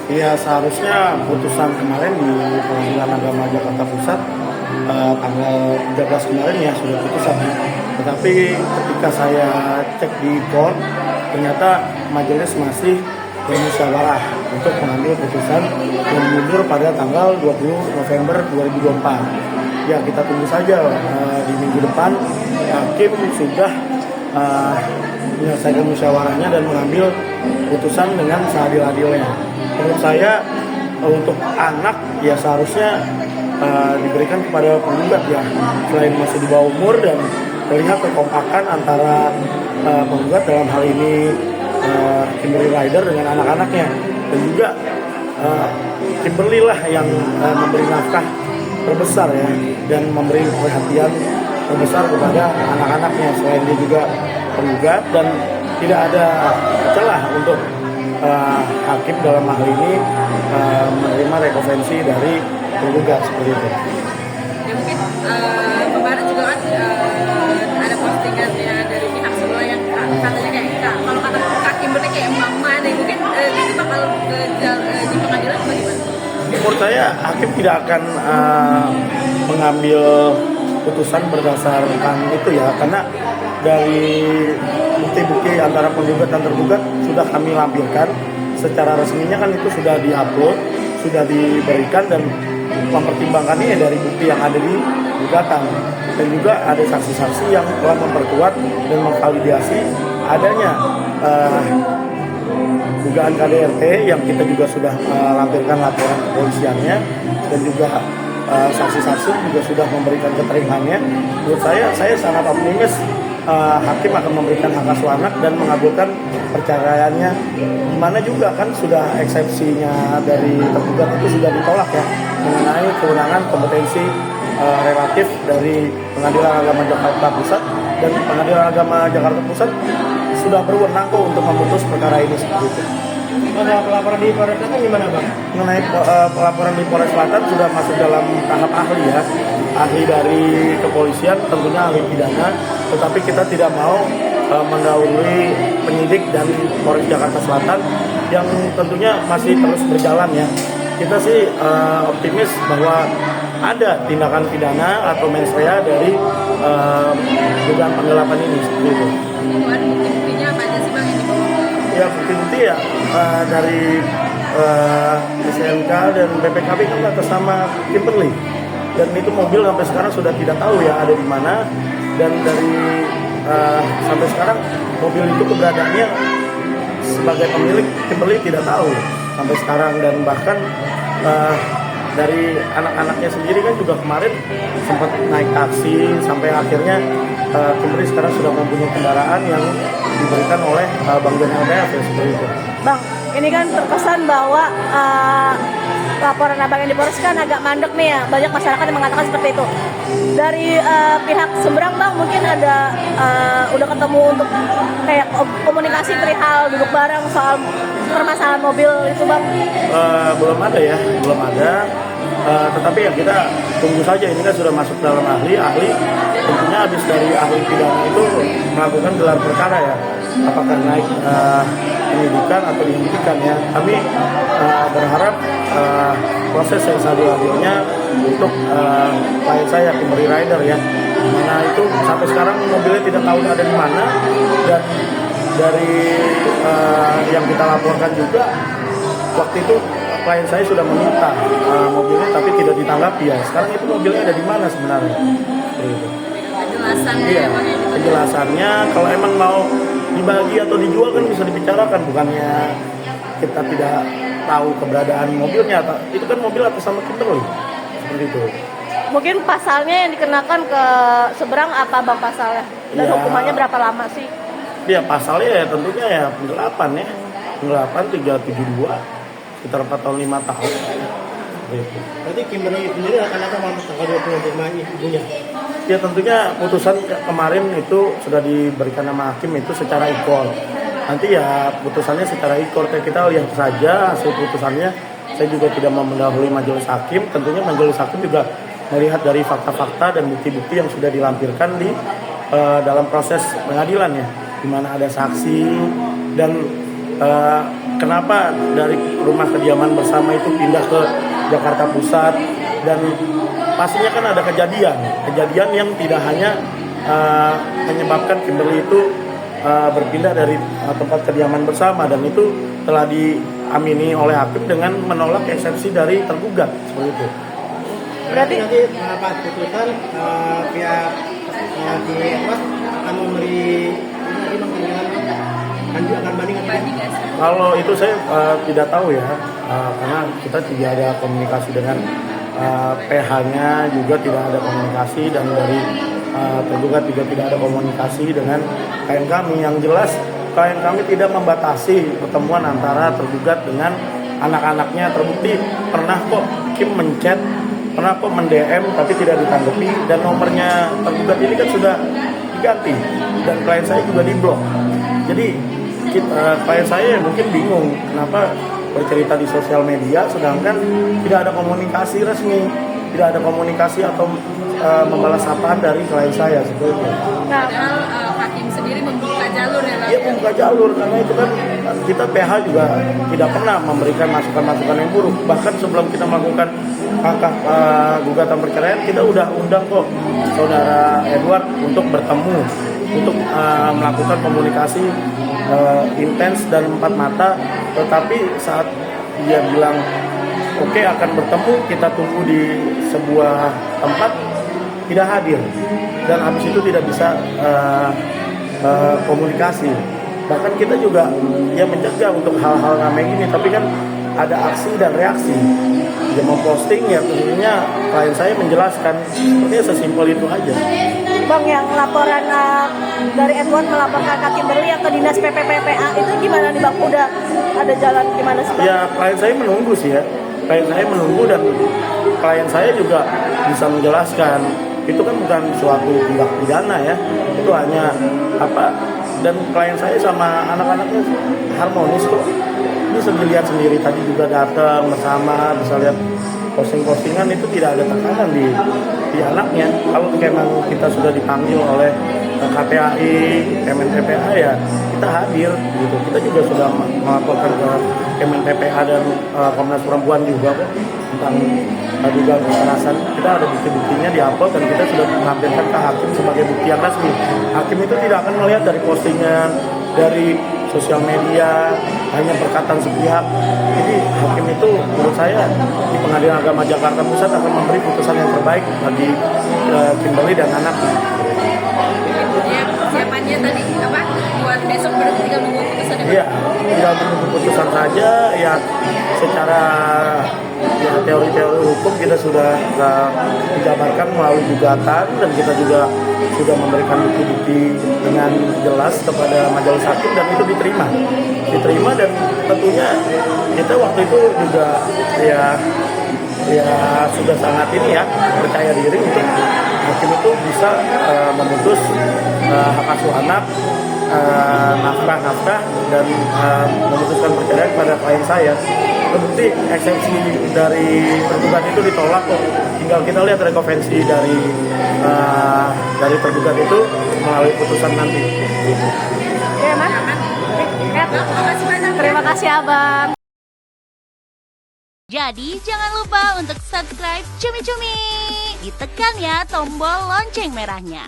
Ya seharusnya putusan kemarin di Pengadilan Agama Jakarta Pusat tanggal 13 kemarin ya sudah putusan. Tetapi ketika saya cek di court ternyata majelis masih bermusyawarah untuk mengambil putusan yang mundur pada tanggal 20 November 2024. Ya kita tunggu saja di minggu depan hakim sudah menyelesaikan musyawarahnya dan mengambil putusan dengan seadil-adilnya. Menurut saya untuk anak ya seharusnya diberikan kepada penggugat ya, selain masih di bawah umur dan melihat kekompakan antara penggugat dalam hal ini Kimberly Rider dengan anak-anaknya, dan juga Kimberly lah yang memberi nafkah terbesar ya dan memberi perhatian terbesar kepada anak-anaknya, selain dia juga penggugat, dan tidak ada celah untuk hakim dalam hal ini menerima rekovensi dari penggugat seperti itu. Ya mungkin kemarin juga kan ada postingannya dari pihak sebelah yang katanya kayak kalau kata Kak Kimberly kayak mama deh, mungkin ini bakal di pengadilan bagaimana? Menurut saya hakim tidak akan mengambil putusan berdasarkan itu ya, karena dari bukti-bukti antara penggugat dan tergugat sudah kami lampirkan secara resminya, kan itu sudah diupload, sudah diberikan dan mempertimbangkannya dari bukti yang ada di gugatan, dan juga ada saksi-saksi yang telah memperkuat dan memvalidasi adanya dugaan KDRT yang kita juga sudah lampirkan laporan kepolisiannya, dan juga saksi-saksi juga sudah memberikan keterangannya. Menurut saya sangat optimis hakim akan memberikan hak asuh anak dan mengabulkan perceraiannya, dimana juga kan sudah eksepsinya dari tergugat itu sudah ditolak ya, mengenai kewenangan kompetensi relatif dari Pengadilan Agama Jakarta Pusat, dan Pengadilan Agama Jakarta Pusat sudah berwenang kok untuk memutus perkara ini seperti itu. Pelaporan di Polres Selatan gimana Bang? Mengenai pelaporan di Polres Selatan sudah masuk dalam tahap ahli ya, ahli dari kepolisian, tentunya ahli pidana, tetapi kita tidak mau mendahului penyidik dan Polres Jakarta Selatan yang tentunya masih terus berjalan ya. Kita sih optimis bahwa ada tindakan pidana atau mens rea dari dugaan penggelapan ini seperti itu. Bukti-buktinya apa aja sih Bang yang dibawa? Ya bukti-bukti ya dari SNK dan BPKB kan atas nama Kimberly, dan itu mobil sampai sekarang sudah tidak tahu ya ada di mana, dan dari sampai sekarang mobil itu keberadaannya sebagai pemilik Kimberly tidak tahu sampai sekarang, dan bahkan dari anak-anaknya sendiri kan juga kemarin sempat naik taksi sampai akhirnya Kimberly sekarang sudah mempunyai kendaraan yang diberikan oleh Bank BNLPF ya, seperti itu. Bang, ini kan terkesan bahwa laporan abang yang di Polres kan agak mandek nih ya, banyak masyarakat yang mengatakan seperti itu. Dari pihak seberang Bang mungkin ada udah ketemu untuk kayak komunikasi perihal duduk bareng soal permasalahan mobil itu Bang? Belum ada ya, belum ada. Tetapi ya kita tunggu saja, ini kan sudah masuk dalam ahli tentunya habis dari ahli pidana itu melakukan gelar perkara ya, apakah naik penyidikan atau dihentikan ya. Kami berharap proses yang seadil-adilnya untuk klien saya Kimberly Rider ya, mana itu sampai sekarang mobilnya tidak tahu ada di mana, dan dari yang kita laporkan juga waktu itu klien saya sudah meminta mobilnya tapi tidak ditanggapi ya. Sekarang itu mobilnya ada di mana sebenarnya? Gitu. Penjelasannya Iya, Bang yang penjelasannya kalau emang mau dibagi atau dijual kan bisa dibicarakan, bukannya kita tidak tahu keberadaan mobilnya. Itu kan mobil atas nama Kimberly, seperti itu. Mungkin pasalnya yang dikenakan ke seberang apa Bang pasalnya? Dan Ya, hukumannya berapa lama sih? Dia pasalnya ya tentunya ya penggelapan ya, penggelapan 372 sekitar 4 tahun 5 tahun. Gitu. Berarti Kimberly sendiri akan masuk tanggal 20 untuk main ibunya? Ya tentunya putusan kemarin itu sudah diberikan nama hakim itu secara ikor. Nanti ya putusannya secara ikor, kita lihat saja hasil putusannya. Saya juga tidak mau mendahului majelis hakim. Tentunya majelis hakim juga melihat dari fakta-fakta dan bukti-bukti yang sudah dilampirkan di dalam proses pengadilan ya, di mana ada saksi dan kenapa dari rumah kediaman bersama itu pindah ke Jakarta Pusat, dan pastinya kan ada kejadian yang tidak hanya menyebabkan Kimberly itu berpindah dari tempat kediaman bersama, dan itu telah diamini oleh hakim dengan menolak eksepsi dari tergugat seperti itu. Berarti nanti apa putusan pihak di Edward akan memberi akan banding Kalau itu saya tidak tahu ya, karena kita tidak ada komunikasi dengan PH-nya, juga tidak ada komunikasi, dan dari tergugat juga tidak ada komunikasi dengan klien kami. Yang jelas klien kami tidak membatasi pertemuan antara tergugat dengan anak-anaknya. Terbukti pernah kok Kim menchat, pernah kok mend-DM tapi tidak ditanggapi, dan nomornya tergugat ini kan sudah diganti, dan klien saya juga diblok. Jadi klien saya mungkin bingung kenapa bercerita di sosial media sedangkan tidak ada komunikasi resmi, tidak ada komunikasi atau membalas sapaan dari klien saya seperti itu. Padahal hakim sendiri membuka jalur ya. Iya, membuka jalur, karena itu kan kita PH juga tidak pernah memberikan masukan-masukan yang buruk. Bahkan sebelum kita melakukan angka gugatan perceraian, kita udah undang kok saudara Edward untuk bertemu, untuk melakukan komunikasi intens dan empat mata. Tetapi saat dia bilang oke akan bertemu, kita tunggu di sebuah tempat, tidak hadir, dan habis itu tidak bisa komunikasi. Bahkan kita juga ya mencegah untuk hal-hal ramai ini, tapi kan ada aksi dan reaksi. Dia memposting, ya tentunya klien saya menjelaskan, sepertinya sesimpel itu aja. Bang, yang laporan dari Edward melaporkan Kak Kimberly yang ke dinas PPPPA itu gimana nih Bang? Udah ada jalan gimana sih Bang? Ya klien saya menunggu sih ya. Klien saya menunggu, dan klien saya juga bisa menjelaskan itu kan bukan suatu tindak pidana ya. Itu hanya dan klien saya sama anak-anaknya harmonis kok. Bisa dilihat sendiri, tadi juga datang bersama, bisa lihat posting-postingan, itu tidak ada tekanan di anaknya. Kalau memang kita sudah dipanggil oleh KPAI, MNPPA, ya kita hadir gitu. Kita juga sudah melaporkan ke MNPPA dan Komnas Perempuan juga kok tentang dugaan kekerasan. Kita ada bukti-buktinya diupload, dan kita sudah menampilkan ke hakim sebagai bukti yang resmi. Hakim itu tidak akan melihat dari postingan, dari sosial media, hanya perkataan sepihak. Jadi hakim itu menurut saya di Pengadilan Agama Jakarta Pusat akan memberi putusan yang terbaik bagi Kimberly dan anaknya. Ya, persiapannya tadi buat besok berarti tinggal nunggu putusan ya? Iya, tinggal menunggu putusan saja. Ya secara teori-teori hukum kita sudah dijabarkan melalui gugatan, dan kita juga sudah memberikan bukti-bukti dengan jelas kepada majelis hakim, dan itu diterima, dan tentunya kita waktu itu juga ya sudah sangat percaya diri untuk hakim itu bisa memutus hak asuh anak, nafkah, dan memutuskan perceraian pada klien saya. Terbukti eksepsi dari tergugat itu ditolak kok. Tinggal kita lihat rekonvensi dari tergugat itu melalui putusan nanti. Oke, Mas. Terima kasih Abang. Jadi jangan lupa untuk subscribe Cumi Cumi. Ditekan ya tombol lonceng merahnya.